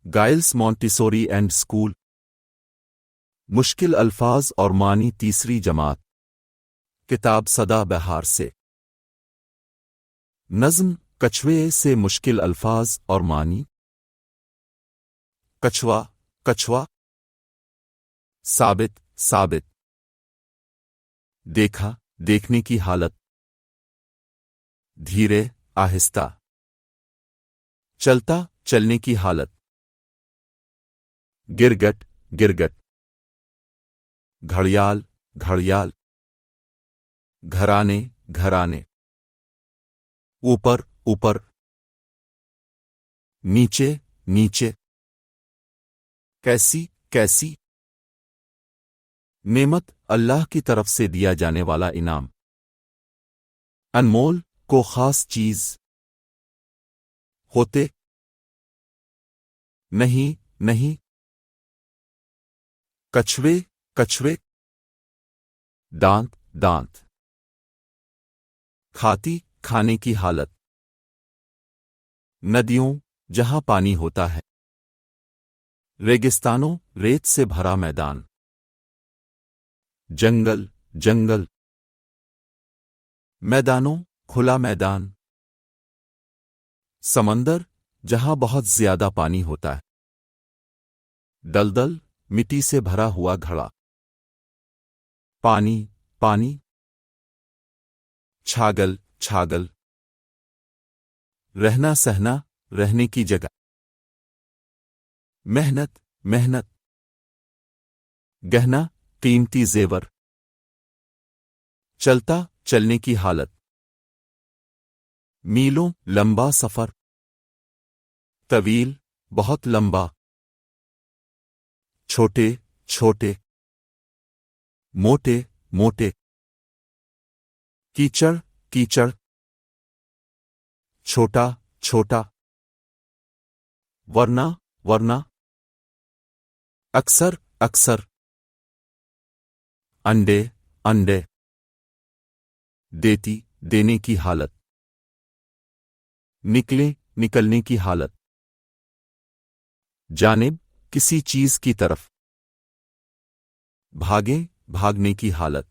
Giles Montessori and school. मुश्किल अल्फाज और मानी तीसरी जमात। किताब सदा बहार से। नज़्म कछुए से मुश्किल अल्फाज और मानी। कछुआ कछुआ। साबित साबित। देखा देखने की हालत। धीरे आहिस्ता। चलता चलने की हालत। गिरगट गिरगट। घड़ियाल घड़ियाल। घराने घराने। ऊपर ऊपर। नीचे नीचे। कैसी कैसी। नेमत अल्लाह की तरफ से दिया जाने वाला इनाम। अनमोल को खास चीज। होते नहीं नहीं। कछुए कछुए। दांत दांत। खाती खाने की हालत। नदियों जहां पानी होता है। रेगिस्तानों रेत से भरा मैदान। जंगल जंगल। मैदानों खुला मैदान। समंदर जहां बहुत ज्यादा पानी होता है। दलदल मिट्टी से भरा हुआ घड़ा। पानी पानी। छागल छागल। रहना सहना रहने की जगह। मेहनत मेहनत। गहना कीमती जेवर। चलता चलने की हालत। मीलों लंबा सफर। तवील बहुत लंबा। छोटे छोटे। मोटे मोटे। कीचड़ कीचड़। छोटा छोटा। वरना वरना। अक्सर अक्सर। अंडे अंडे। देती देने की हालत। निकले निकलने की हालत। जानिब किसी चीज की तरफ। भागे भागने की हालत।